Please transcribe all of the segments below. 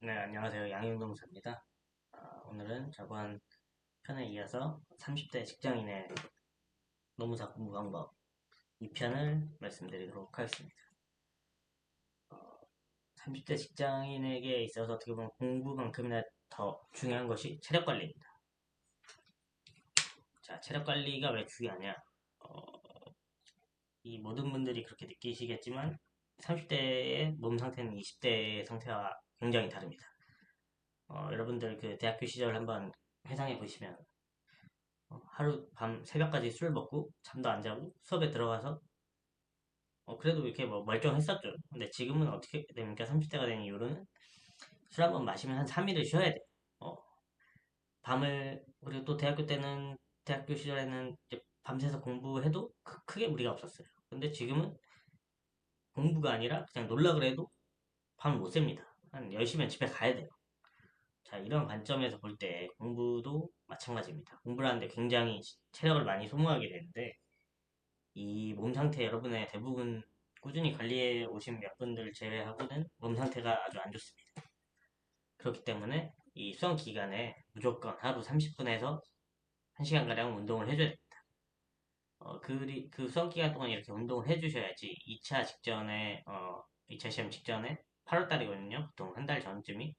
네, 안녕하세요. 양윤동사입니다. 오늘은 저번 편에 이어서 30대 직장인의 노무사 공부 방법 2편을 말씀드리도록 하겠습니다. 30대 직장인에게 있어서 어떻게 보면 공부만큼이나 더 중요한 것이 체력 관리입니다. 자, 체력 관리가 왜 중요하냐? 이 모든 분들이 그렇게 느끼시겠지만 30대의 몸 상태는 20대의 상태와 굉장히 다릅니다. 여러분들 그 대학교 시절 한번 회상해 보시면 하루 밤 새벽까지 술 먹고 잠도 안 자고 수업에 들어가서 그래도 이렇게 뭐 멀쩡했었죠. 근데 지금은 어떻게 됩니까? 30대가 된 이후로는 술 한 번 마시면 한 3일을 쉬어야 돼. 어, 밤을 그리고 또 대학교 시절에는 이제 밤새서 공부해도 크게 무리가 없었어요. 근데 지금은 공부가 아니라 그냥 놀라 그래도 밤을 못 셉니다. 한 10시면 집에 가야 돼요. 자, 이런 관점에서 볼 때 공부도 마찬가지입니다. 공부를 하는데 굉장히 체력을 많이 소모하게 되는데 이 몸 상태 여러분의 대부분 꾸준히 관리해 오신 몇 분들 제외하고는 몸 상태가 아주 안 좋습니다. 그렇기 때문에 이 수험 기간에 무조건 하루 30분에서 1시간가량 운동을 해줘야 됩니다. 그 수험 기간 동안 이렇게 운동을 해주셔야지 2차 시험 직전에 8월달이거든요. 보통 한 달 전쯤이.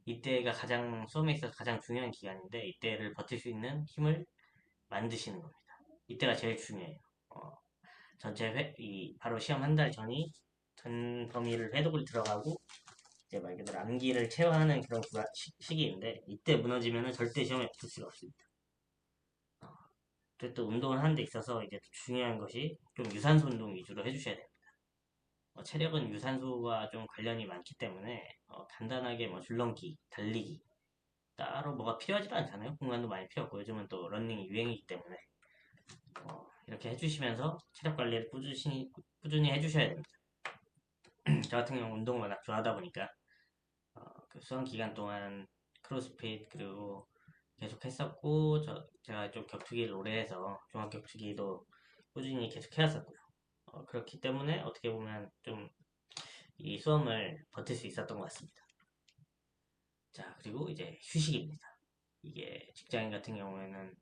이때가 가장 수험에 있어서 가장 중요한 기간인데 이때를 버틸 수 있는 힘을 만드시는 겁니다. 이때가 제일 중요해요. 어, 바로 시험 한 달 전 범위를 회독을 들어가고, 이제 말 그대로 암기를 체화하는 그런 시기인데, 이때 무너지면은 절대 시험에 붙을 수가 없습니다. 그리고 또 운동을 하는 데 있어서 이제 또 중요한 것이 좀 유산소 운동 위주로 해주셔야 됩니다. 체력은 유산소와 좀 관련이 많기 때문에, 간단하게 뭐 줄넘기, 달리기, 따로 뭐가 필요하지도 않잖아요. 공간도 많이 필요 없고, 요즘은 또 러닝이 유행이기 때문에, 이렇게 해주시면서 체력 관리를 꾸준히 해주셔야 됩니다. 저 같은 경우 운동을 워낙 좋아하다 보니까 그 수험 기간 동안 크로스핏 그리고 계속 했었고 제가 좀 격투기를 오래 해서 종합 격투기도 꾸준히 계속 해왔었고요. 그렇기 때문에 어떻게 보면 좀 이 수험을 버틸 수 있었던 것 같습니다. 자, 그리고 이제 휴식입니다. 이게 직장인 같은 경우에는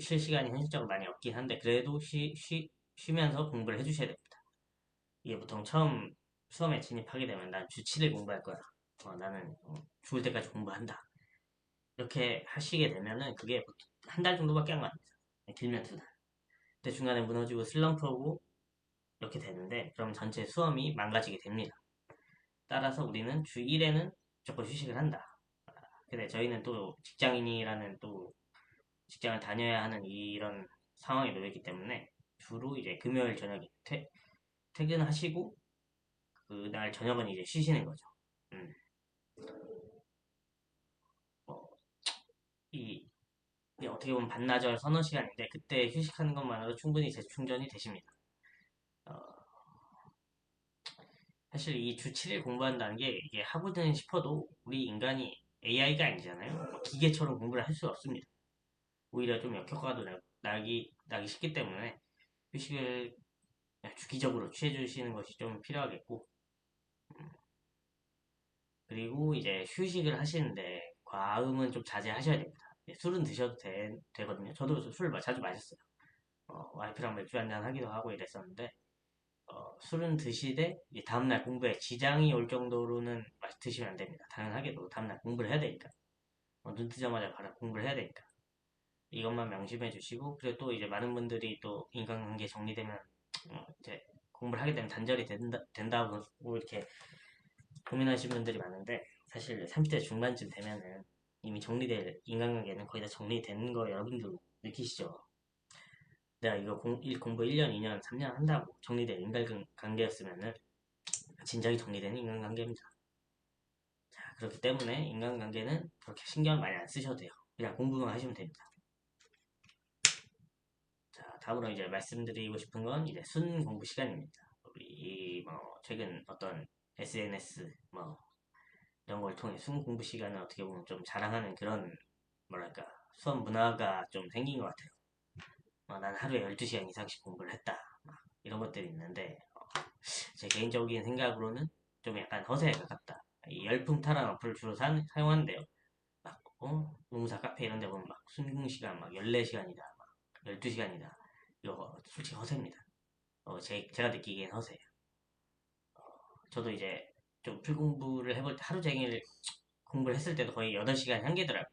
쉴 시간이 현실적으로 많이 없긴 한데 그래도 쉬면서 공부를 해주셔야 됩니다. 이게 보통 처음 수험에 진입하게 되면 난 주 7일 공부할 거야. 나는 죽을 때까지 공부한다. 이렇게 하시게 되면은 그게 한 달 정도밖에 안 갑니다. 길면 2달. 근데 중간에 무너지고 슬럼프 오고 이렇게 되는데 그럼 전체 수험이 망가지게 됩니다. 따라서 우리는 주 1회는 무조건 휴식을 한다. 근데 저희는 또 직장인이라는 또 직장을 다녀야 하는 이런 상황에 놓였기 때문에 주로 이제 금요일 저녁에 퇴근하시고 그날 저녁은 이제 쉬시는 거죠. 음. 어, 이 어떻게 보면 반나절 서너 시간인데 그때 휴식하는 것만으로 충분히 재충전이 되십니다. 어, 사실 이 주 7일 공부한다는 게 이게 하거든 싶어도 우리 인간이 AI가 아니잖아요. 기계처럼 공부를 할 수가 없습니다. 오히려 좀 역효과도 나기 쉽기 때문에 휴식을 주기적으로 취해주시는 것이 좀 필요하겠고, 그리고 이제 휴식을 하시는데 과음은 좀 자제하셔야 됩니다. 술은 드셔도 되거든요. 저도 술 자주 마셨어요. 와이프랑 맥주 한잔 하기도 하고 이랬었는데 술은 드시되 다음날 공부에 지장이 올 정도로는 드시면 안 됩니다. 당연하게도 다음날 공부를 해야 되니까. 눈 뜨자마자 바로 공부를 해야 되니까. 이것만 명심해 주시고, 그리고 또 이제 많은 분들이 또 인간관계 정리되면, 이제 공부를 하게 되면 단절이 된다고 이렇게 고민하시는 분들이 많은데, 사실 30대 중반쯤 되면은 이미 정리될 인간관계는 거의 다 정리되는 거 여러분들 느끼시죠? 내가 이거 공부 1년, 2년, 3년 한다고 정리된 인간관계였으면은 진작에 정리되는 인간관계입니다. 자, 그렇기 때문에 인간관계는 그렇게 신경 많이 안 쓰셔도 돼요. 그냥 공부만 하시면 됩니다. 자, 다음으로 이제 말씀드리고 싶은 건 이제 순 공부 시간입니다. 우리 뭐 최근 어떤 SNS 뭐 이런 걸 통해 순 공부 시간을 어떻게 보면 좀 자랑하는 그런 뭐랄까 수업 문화가 좀 생긴 것 같아요. 난 하루에 12시간 이상씩 공부를 했다. 이런 것들이 있는데 제 개인적인 생각으로는 좀 약간 허세에 가깝다. 이 열풍탈환 어플을 주로 사용하는데요. 막, 노무사 카페 이런 데 보면 막 순공시간 막 14시간이다, 막 12시간이다. 이거 솔직히 허세입니다. 제가 느끼기엔 허세예요. 저도 이제 좀 풀공부를 해볼 때 하루 종일 공부를 했을 때도 거의 8시간 한계더라고요.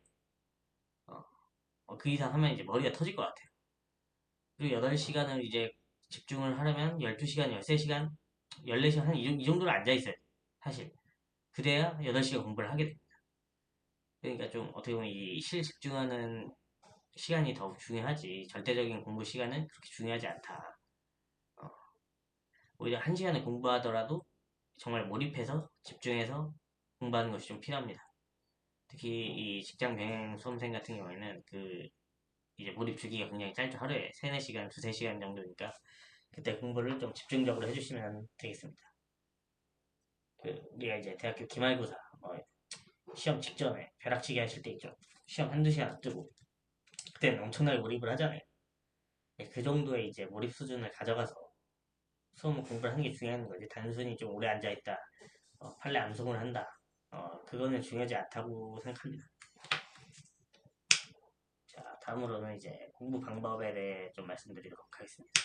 그 이상 하면 이제 머리가 터질 것 같아요. 그리고 8시간을 이제 집중을 하려면 12시간, 13시간, 14시간 이 정도로 앉아있어요. 사실. 그래야 8시간 공부를 하게 됩니다. 그러니까 좀 어떻게 보면 이 실집중하는 시간이 더욱 중요하지 절대적인 공부 시간은 그렇게 중요하지 않다. 어, 오히려 1시간을 공부하더라도 정말 몰입해서 집중해서 공부하는 것이 좀 필요합니다. 특히 이 직장 병행 수험생 같은 경우에는 그 이제 몰입 주기가 굉장히 짧죠. 하루에 3, 4시간, 2, 3시간 정도니까 그때 공부를 좀 집중적으로 해주시면 되겠습니다. 우리가 이제 대학교 기말고사 시험 직전에 벼락치기 하실 때 있죠. 시험 한두 시간 앞두고 그때는 엄청나게 몰입을 하잖아요. 그 정도의 이제 몰입 수준을 가져가서 수험 공부를 하는 게 중요한 거지. 단순히 좀 오래 앉아있다, 판례 암송을 한다. 그거는 중요하지 않다고 생각합니다. 자, 다음으로는 이제 공부 방법에 대해 좀 말씀드리도록 하겠습니다.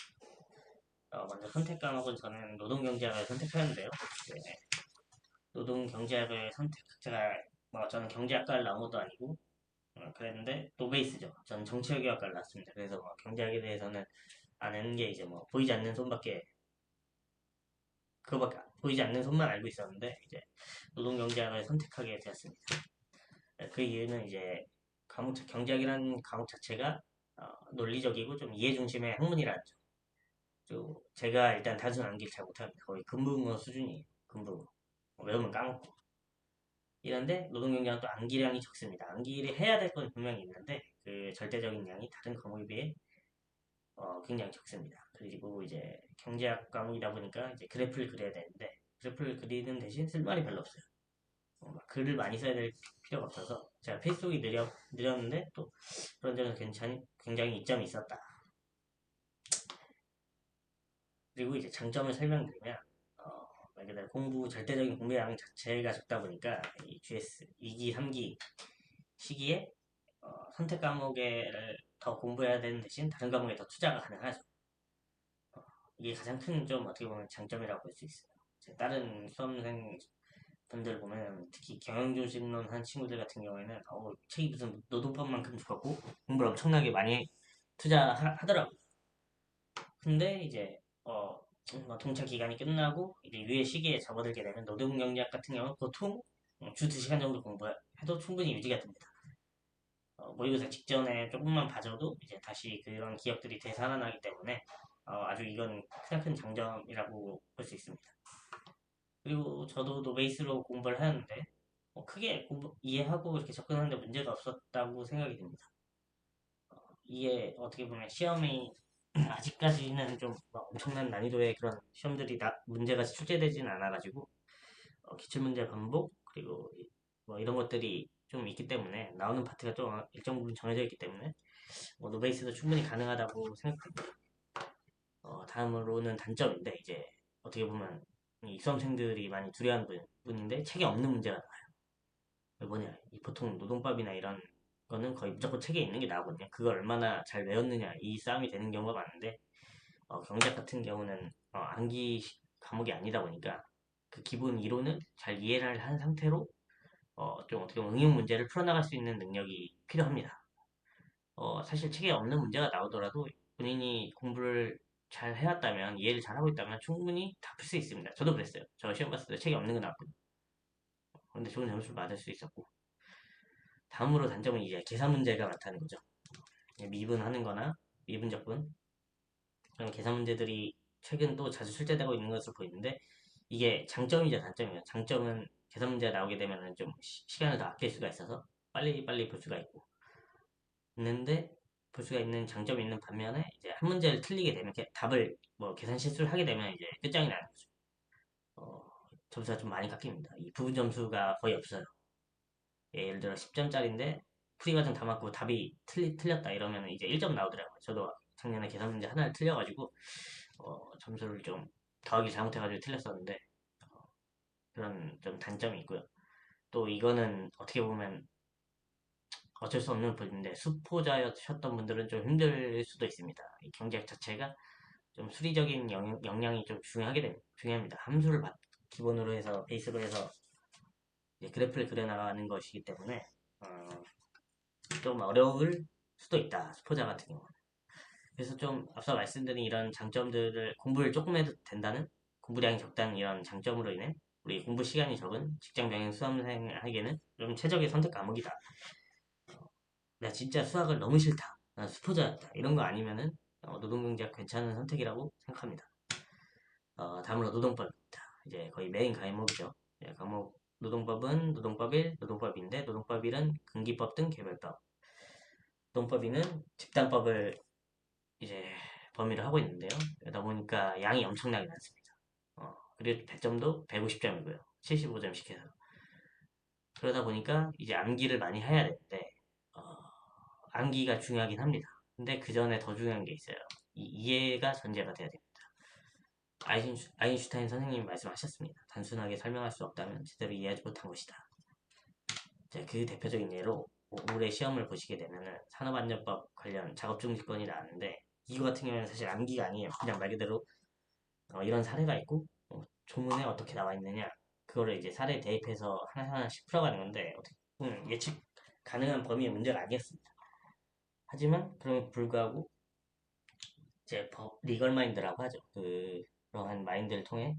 먼저 선택 과목은 저는 노동경제학을 선택하였는데요. 네, 노동경제학을 제가 저는 경제학과를 나온 것도 아니고 그랬는데 노베이스죠. 저는 정치외교학과를 나왔습니다. 그래서 경제학에 대해서는 아는 게 이제 보이지 않는 손밖에 그거밖에 보이지 않는 손만 알고 있었는데 이제 노동경제학을 선택하게 되었습니다. 그 이유는 이제 경제학이라는 과목 자체가 논리적이고 좀 이해 중심의 학문이라는 점. 제가 일단 단순 암기를 잘 못합니다. 거의 근무문어 수준이에요. 근무문어. 외우면 까먹고. 이런데 노동경제는 또 암기량이 적습니다. 암기를 해야 될 건 분명히 있는데 그 절대적인 양이 다른 과목에 비해 굉장히 적습니다. 그리고 이제 경제학 과목이다 보니까 이제 그래프를 그려야 되는데 그래프를 그리는 대신 쓸 말이 별로 없어요. 막 글을 많이 써야 될 필요가 없어서 제가 페이스북이 느렸는데 또 그런 점에서 굉장히 이점이 있었다. 그리고 이제 장점을 설명드리면 말 그대로 절대적인 공부량 자체가 적다 보니까 이 GS 2기, 3기 시기에 선택 과목에를 더 공부해야 되는 대신 다른 과목에 더 투자가 가능하죠. 이게 가장 큰 좀 어떻게 보면 장점이라고 볼 수 있어요. 다른 수험생 분들 보면 특히 경영조직론 한 친구들 같은 경우에는 책이 무슨 노동법만큼 두껍고 공부를 엄청나게 많이 투자하더라고요. 근데 이제 동차 기간이 끝나고 이제 유예 시기에 접어들게 되면 노동경제학 같은 경우는 보통 주 2시간 정도 공부해도 충분히 유지가 됩니다. 모의고사 직전에 조금만 봐줘도 이제 다시 그런 기억들이 되살아나기 때문에 아주 이건 가장 큰 장점이라고 볼 수 있습니다. 그리고 저도 노베이스로 공부를 하는데 크게 이해하고 이렇게 접근하는데 문제가 없었다고 생각이 듭니다. 이게 어떻게 보면 시험이 아직까지는 좀 엄청난 난이도의 그런 시험들이 문제가 출제되지는 않아가지고 기출문제 반복 그리고 이런 것들이 좀 있기 때문에 나오는 파트가 좀 일정 부분 정해져 있기 때문에 노베이스도 충분히 가능하다고 생각합니다. 다음으로는 단점인데 이제 어떻게 보면 이 수험생들이 많이 두려워하는 부분인데 책에 없는 문제가 나와요. 뭐냐 이 보통 노동법이나 이런 거는 거의 무조건 책에 있는 게 나오거든요. 그걸 얼마나 잘 외웠느냐 이 싸움이 되는 경우가 많은데 경제학 같은 경우는 암기 과목이 아니다 보니까 그 기본 이론은 잘 이해를 한 상태로 좀 어떻게 보면 응용 문제를 풀어나갈 수 있는 능력이 필요합니다. 사실 책에 없는 문제가 나오더라도 본인이 공부를 잘 해왔다면 이해를 잘 하고 있다면 충분히 다 풀 수 있습니다. 저도 그랬어요. 저 시험 봤을 때 책에 없는 거 나왔거든요. 그런데 좋은 점수를 받을 수 있었고 다음으로 단점은 이제 계산 문제가 많다는 거죠. 미분하는 거나 미분적분 그런 계산 문제들이 최근 또 자주 출제되고 있는 것으로 보이는데 이게 장점이자 단점이에요. 장점은 계산 문제가 나오게 되면 좀 시간을 더 아낄 수가 있어서 빨리 볼 수가 있는데 볼 수가 있는 장점이 있는 반면에 이제 한 문제를 틀리게 되면 답을 계산 실수를 하게 되면 이제 끝장이 나는 거죠. 점수가 좀 많이 깎입니다. 이 부분 점수가 거의 없어요. 예를 들어 10점짜리인데 풀이 과정 다 맞고 답이 틀렸다 이러면 이제 1점 나오더라고요. 저도 작년에 계산 문제 하나를 틀려가지고 점수를 좀 더하기 잘못해가지고 틀렸었는데 그런 좀 단점이 있고요. 또 이거는 어떻게 보면 어쩔 수 없는 부분인데 수포자셨던 분들은 좀 힘들 수도 있습니다. 이 경제학 자체가 좀 수리적인 역량이 좀 중요합니다. 함수를 기본으로 해서 베이스로 해서 그래프를 그려나가는 것이기 때문에 좀 어려울 수도 있다. 수포자 같은 경우는. 그래서 좀 앞서 말씀드린 이런 장점들을 공부를 조금 해도 된다는 공부량이 적다는 이런 장점으로 인해 우리 공부 시간이 적은 직장 병행 수험생에게는 좀 최적의 선택 과목이다. 나 진짜 수학을 너무 싫다. 나 수포자였다. 이런 거 아니면은 노동경제학 괜찮은 선택이라고 생각합니다. 다음으로 노동법입니다. 이제 거의 메인 과목이죠. 과목 노동법은 노동법 1, 노동법 2인데 노동법 1은 금기법 등 개별법. 노동법 2는 집단법을 이제 범위를 하고 있는데요. 그러다 보니까 양이 엄청나게 많습니다. 그리고 배점도 150점이고요. 75점씩 해서. 그러다 보니까 이제 암기를 많이 해야 되는데 어, 암기가 중요하긴 합니다. 근데 그 전에 더 중요한 게 있어요. 이 이해가 전제가 돼야 됩니다. 아인슈타인 선생님이 말씀하셨습니다. 단순하게 설명할 수 없다면 제대로 이해하지 못한 것이다. 그 대표적인 예로 올해 시험을 보시게 되면은 산업안전법 관련 작업중지권이 나왔는데 이거 같은 경우는 사실 암기가 아니에요. 그냥 말 그대로 이런 사례가 있고 조문에 어떻게 나와 있느냐 그거를 이제 사례에 대입해서 하나하나씩 풀어가는 건데 어떻게 보면 예측 가능한 범위의 문제가 아니었습니다. 하지만 그럼에도 불구하고 이제 리걸 마인드라고 하죠. 그러한 마인드를 통해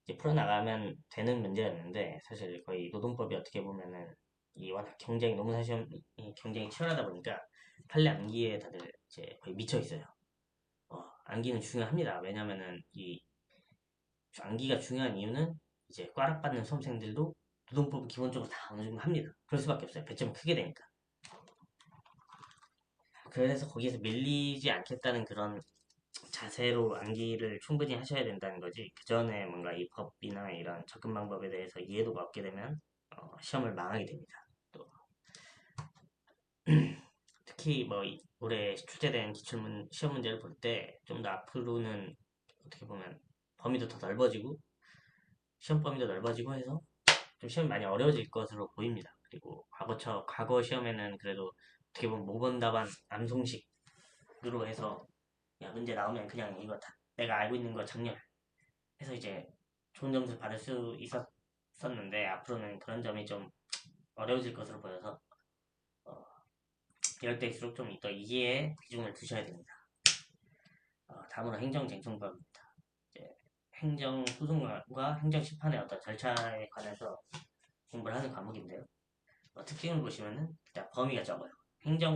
이제 풀어나가면 되는 문제였는데 사실 거의 노동법이 어떻게 보면은 이 워낙 경쟁이 너무 사실 경쟁이 치열하다 보니까 판례 암기에 다들 이제 거의 미쳐 있어요. 암기는 중요합니다. 왜냐면은 이 암기가 중요한 이유는 이제 꽈락 받는 수험생들도 노동법을 기본적으로 다 어느 정도 합니다. 그럴 수밖에 없어요. 배점이 크게 되니까. 그래서 거기에서 밀리지 않겠다는 그런 자세로 암기를 충분히 하셔야 된다는 거지. 그 전에 뭔가 이 법이나 이런 접근 방법에 대해서 이해도가 없게 되면 시험을 망하게 됩니다. 또 특히 뭐 올해 출제된 기출문 시험 문제를 볼 때 좀 더 앞으로는 어떻게 보면 범위도 더 넓어지고 시험 범위도 넓어지고 해서 좀 시험이 많이 어려워질 것으로 보입니다. 그리고 과거 시험에는 그래도 어떻게 보면 모범 답안 암송식으로 해서 야 문제 나오면 그냥 이거 다 내가 알고 있는 거 정렬 해서 이제 좋은 점수 받을 수 있었는데 앞으로는 그런 점이 좀 어려워질 것으로 보여서 어, 이럴 때일수록 좀 더 이해에 비중을 두셔야 됩니다. 다음으로 행정쟁송법입니다. 행정소송과 행정심판의 어떤 절차에 관해서 공부를 하는 과목인데요. 특징을 보시면은 일단 범위가 적어요.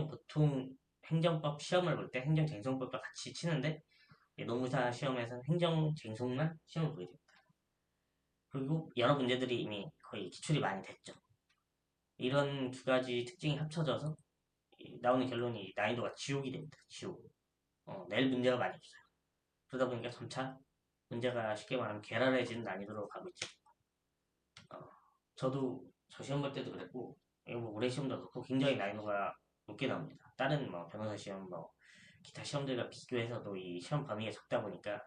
보통 행정법 시험을 볼 때 행정쟁송법과 같이 치는데 노무사 시험에서는 행정쟁송만 시험을 보게 됩니다. 그리고 여러 문제들이 이미 거의 기출이 많이 됐죠. 이런 두 가지 특징이 합쳐져서 나오는 결론이 난이도가 지옥이 됩니다. 지옥. 낼 문제가 많이 없어요. 그러다 보니까 점차 문제가 쉽게 말하면 괴랄해지는 난이도로 가고 있죠. 저도 저 시험 볼 때도 그랬고 뭐 올해 시험도 그렇고 굉장히 난이도가 높게 나옵니다. 다른 뭐 변호사 시험 뭐 기타 시험들과 비교해서도 이 시험 범위가 적다 보니까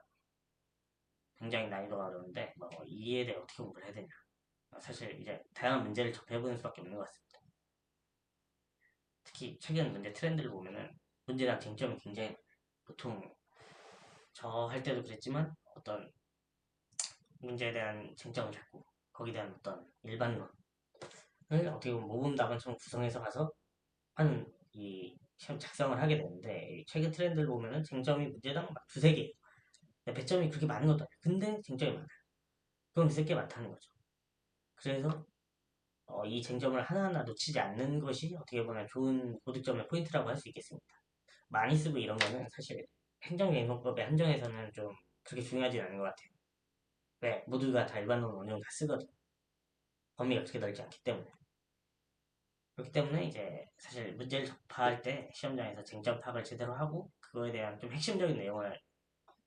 굉장히 난이도가 어려운데 뭐 이에 대해 어떻게 공부를 해야 되냐. 사실 이제 다양한 문제를 접해보는 수밖에 없는 것 같습니다. 특히 최근 문제 트렌드를 보면은 문제랑 쟁점이 굉장히 보통 저 할 때도 그랬지만 어떤 문제에 대한 쟁점을 잡고 거기에 대한 어떤 일반론을 어떻게 보면 모범 답안처럼 구성해서 가서 하는 이 시험 작성을 하게 되는데 최근 트렌드를 보면은 쟁점이 문제당 막 두세 개 배점이 그렇게 많은 것도 아니에요. 근데 쟁점이 많아요. 그럼 쓸 게 많다는 거죠. 그래서 이 쟁점을 하나하나 놓치지 않는 것이 어떻게 보면 좋은 고득점의 포인트라고 할 수 있겠습니다. 많이 쓰고 이런 거는 사실 행정행정법의 한정에서는 좀 그렇게 중요하진 않은 것 같아요. 왜? 모두가 다 일반론을 어느 정도 다 쓰거든. 범위가 그렇게 넓지 않기 때문에. 그렇기 때문에 이제 사실 문제를 접할 때 시험장에서 쟁점 파악을 제대로 하고 그거에 대한 좀 핵심적인 내용을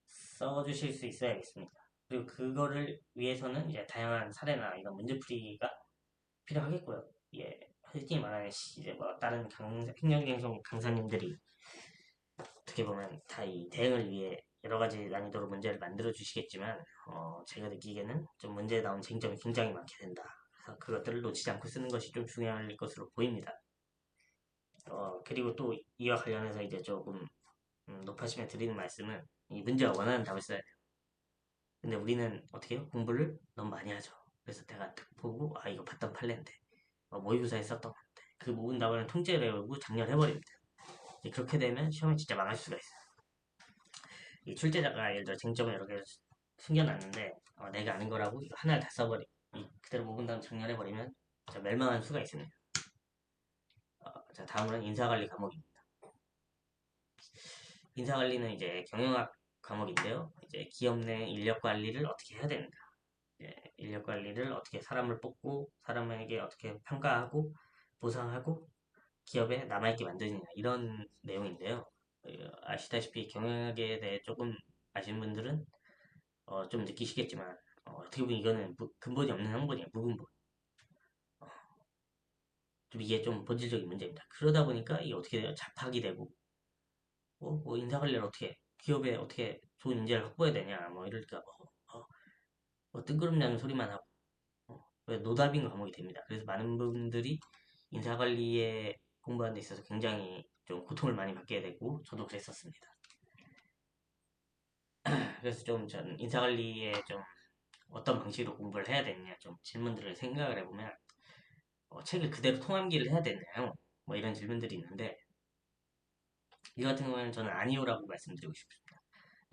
써주실 수 있어야겠습니다. 그리고 그거를 위해서는 이제 다양한 사례나 이런 문제풀이가 필요하겠고요. 예, 흔히 말하는 이제 뭐 다른 행정행정 강사님들이 어떻게 보면 다 이 대응을 위해 여러 가지 난이도로 문제를 만들어 주시겠지만, 제가 느끼기에는 좀 문제에 나온 쟁점이 굉장히 많게 된다. 그래서 그것들을 놓치지 않고 쓰는 것이 좀 중요할 것으로 보입니다. 그리고 또 이와 관련해서 이제 조금 높아심에 드리는 말씀은 이 문제가 원하는 답을 써야 돼요. 근데 우리는 어떻게 해요? 공부를 너무 많이 하죠. 그래서 내가 딱 보고 아 이거 봤던 판례인데 모의고사에 썼던 건데 그 모든 답안을 통째로 외우고 장렬해버립니다. 그렇게 되면 시험에 진짜 망할 수가 있어요. 이 출제자가 예를 들어 쟁점을 여러 개 숨겨놨는데 내가 아는 거라고 이거 하나를 다 써버리 그대로 모은 다음 장렬해버리면 진짜 멸망할 수가 있습니다. 자 다음은 인사관리 과목입니다. 인사관리는 이제 경영학 과목인데요. 이제 기업 내 인력 관리를 어떻게 해야 되는가. 인력 관리를 어떻게 사람을 뽑고 사람에게 어떻게 평가하고 보상하고 기업에 남아있게 만드느냐 이런 내용인데요. 아시다시피 경영학에 대해 조금 아시는 분들은 좀 느끼시겠지만 어떻게 보면 이거는 근본이 없는 학문이에요. 무근본. 좀 이게 좀 본질적인 문제입니다. 그러다 보니까 이게 어떻게 돼요? 잡학이 되고 뭐 인사관리를 어떻게 기업에 어떻게 좋은 인재를 확보해야 되냐 뭐 이럴까 뜬구름자는 소리만 하고 노답인 과목이 됩니다. 그래서 많은 분들이 인사관리에 공부하는 데 있어서 굉장히 좀 고통을 많이 받게 되고 저도 그랬었습니다. 그래서 좀 전 인사관리에 좀 어떤 방식으로 공부를 해야 되느냐 좀 질문들을 생각을 해보면 책을 그대로 통암기를 해야 되나요? 뭐 이런 질문들이 있는데 이 같은 경우에는 저는 아니오라고 말씀드리고 싶습니다.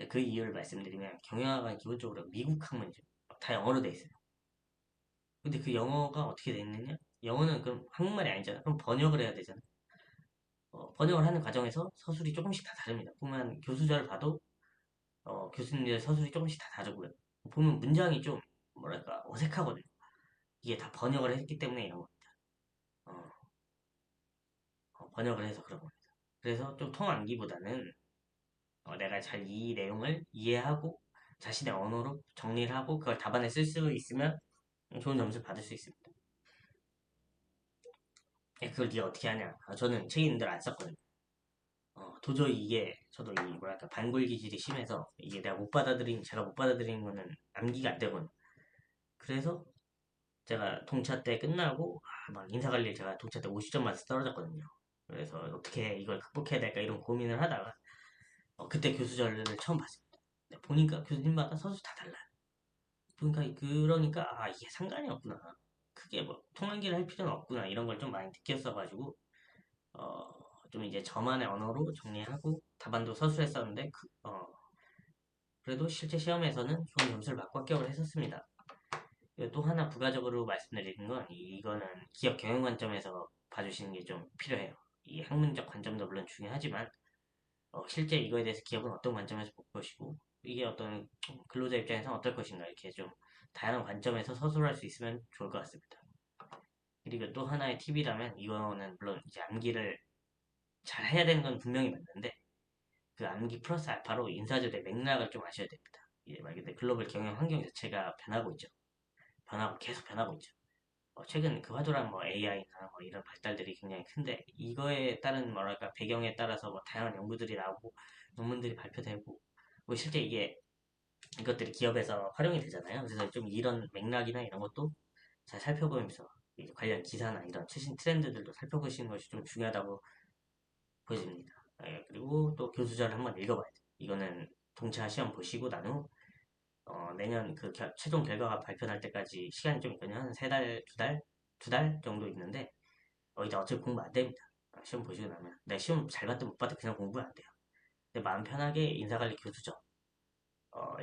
그 이유를 말씀드리면 경영학은 기본적으로 미국 학문이죠. 다 영어로 돼 있어요. 근데 그 영어가 어떻게 돼 있느냐? 영어는 그럼 한국말이 아니잖아. 그럼 번역을 해야 되잖아. 번역을 하는 과정에서 서술이 조금씩 다 다릅니다. 보면 교수자를 봐도 교수님들 서술이 조금씩 다 다르고요. 보면 문장이 좀 뭐랄까 어색하거든요. 이게 다 번역을 했기 때문에 이런 겁니다. 어, 번역을 해서 그런 겁니다. 그래서 좀 통암기보다는 내가 잘 이 내용을 이해하고 자신의 언어로 정리를 하고 그걸 답안에 쓸 수 있으면 좋은 점수를 받을 수 있습니다. 그걸 네가 어떻게 하냐? 저는 책 있는 대로 안 썼거든요. 도저히 이게 저도 이 뭐랄까 반골 기질이 심해서 이게 제가 못 받아들이는 거는 암기가 안 되거든요. 그래서 제가 동차 때 끝나고 막 인사관리를 제가 동차 때 50점 맞아서 떨어졌거든요. 그래서 어떻게 이걸 극복해야 될까 이런 고민을 하다가 그때 교수전을 처음 봤습니다. 보니까 교수님마다 서술 다 달라요. 그러니까 이게 상관이 없구나. 크게 뭐 통한기를 할 필요는 없구나 이런 걸 좀 많이 느꼈어가지고 어, 좀 이제 저만의 언어로 정리하고 답안도 서술했었는데 그래도 실제 시험에서는 좋은 점수를 받고 합격을 했었습니다. 또 하나 부가적으로 말씀드리는 건 이거는 기업 경영 관점에서 봐주시는 게 좀 필요해요. 이 학문적 관점도 물론 중요하지만 실제 이거에 대해서 기업은 어떤 관점에서 볼 것이고 이게 어떤 근로자 입장에서 어떨 것인가 이렇게 좀 다양한 관점에서 서술할 수 있으면 좋을 것 같습니다. 그리고 또 하나의 팁이라면 이거는 물론 이제 암기를 잘 해야 되는 건 분명히 맞는데 그 암기 플러스 알파로 인사조의 맥락을 좀 아셔야 됩니다. 이제 말 그대로 글로벌 경영 환경 자체가 변하고 있죠. 계속 변하고 있죠. 최근 그 화두랑 뭐 AI나 뭐 이런 발달들이 굉장히 큰데 이거에 따른 뭐랄까 배경에 따라서 뭐 다양한 연구들이 나오고 논문들이 발표되고 뭐 실제 이것들이 기업에서 활용이 되잖아요. 그래서 좀 이런 맥락이나 이런 것도 잘 살펴보면서 관련 기사나 이런 최신 트렌드들도 살펴보시는 것이 좀 중요하다고 보여집니다. 그리고 또 교수자를 한번 읽어봐야 돼요. 이거는 동차 시험 보시고 난 후 내년 최종 결과가 발표날 때까지 시간이 좀 있거든요. 한 세 달, 두 달 정도 있는데 이제 어차피 공부 안 됩니다. 시험 보시고 나면 내가 시험 잘 봤든 못 봤든 그냥 공부 안 돼요. 근데 마음 편하게 인사관리 교수죠.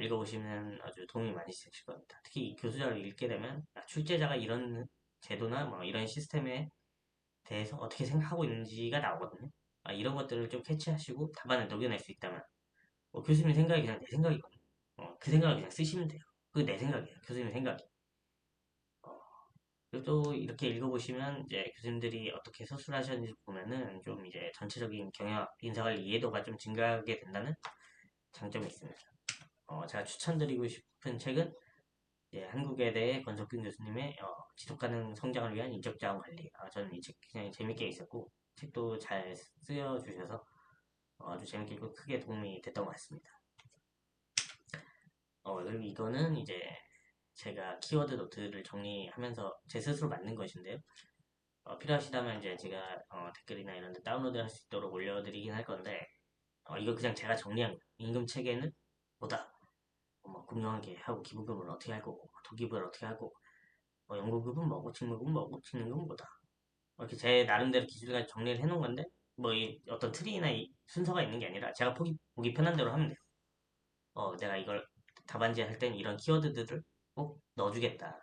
읽어보시면 아주 도움이 많이 되실 겁니다. 특히 이 교수자를 읽게 되면 출제자가 이런 제도나 뭐 이런 시스템에 대해서 어떻게 생각하고 있는지가 나오거든요. 이런 것들을 좀 캐치하시고 답안을 녹여낼 수 있다면 교수님 생각이 그냥 내 생각이거든요. 그 생각을 그냥 쓰시면 돼요. 그게 내 생각이에요. 교수님 생각이. 어, 그리고 또 이렇게 읽어보시면 이제 교수님들이 어떻게 서술하셨는지 보면은 좀 이제 전체적인 경영 인사관리 이해도가 좀 증가하게 된다는 장점이 있습니다. 제가 추천드리고 싶은 책은 한국외대 권석균 교수님의 지속가능 성장을 위한 인적자원 관리. 저는 이 책 굉장히 재밌게 있었고 책도 잘 쓰여주셔서 아주 재밌게 읽고 크게 도움이 됐던 것 같습니다. 그리고 이거는 이제 제가 키워드 노트를 정리하면서 제 스스로 만든 것인데요. 필요하시다면 이제 제가 댓글이나 이런 데 다운로드 할 수 있도록 올려드리긴 할 건데, 이거 그냥 제가 정리한 거예요. 임금 체계는 뭐다. 뭐 금융하게 하고 기부금을 어떻게 할 거고, 도기부를 어떻게 하고, 연구급은 뭐고, 직무급은 뭐고, 직능급은 뭐다. 이렇게 제 나름대로 기술까지 정리를 해놓은 건데, 뭐 이 어떤 틀이나 이 순서가 있는 게 아니라 제가 보기 편한 대로 하면 돼요. 내가 이걸 답안지 할 땐 이런 키워드들을 꼭 넣어주겠다.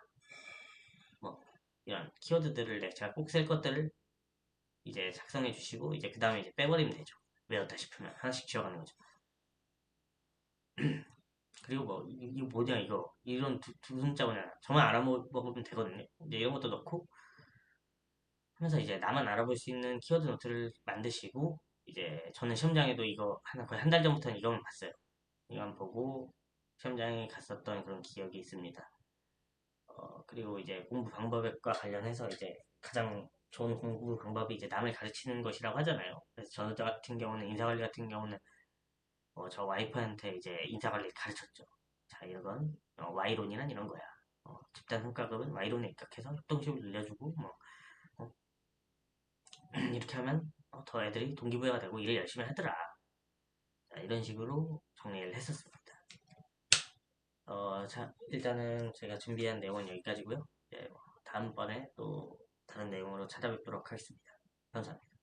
뭐 이런 키워드들을 제가 꼭 쓸 것들을 이제 작성해 주시고 이제 그 다음에 이제 빼버리면 되죠. 외웠다 싶으면 하나씩 지워가는 거죠. 그리고 뭐 이거 뭐냐 이거 이런 두 숫자 뭐냐 저만 알아먹으면 되거든요. 이제 이런 것도 넣고 하면서 이제 나만 알아볼 수 있는 키워드 노트를 만드시고 이제 저는 시험장에도 이거 하나 거의 한 달 전부터는 이거만 봤어요. 이거만 보고 시험장에 갔었던 그런 기억이 있습니다. 그리고 이제 공부 방법과 관련해서 이제 가장 좋은 공부 방법이 이제 남을 가르치는 것이라고 하잖아요. 그래서 저 같은 경우는 인사관리 같은 경우는 저 와이프한테 이제 인사관리를 가르쳤죠. 자, 이건 Y론이란 이런 거야. 집단 성과급은 Y론에 입각해서 협동심을 늘려주고 뭐 어, 이렇게 하면 더 애들이 동기부여가 되고 일을 열심히 하더라. 자, 이런 식으로 정리를 했었습니다. 자, 일단은 제가 준비한 내용은 여기까지고요. 네, 다음번에 또 다른 내용으로 찾아뵙도록 하겠습니다. 감사합니다.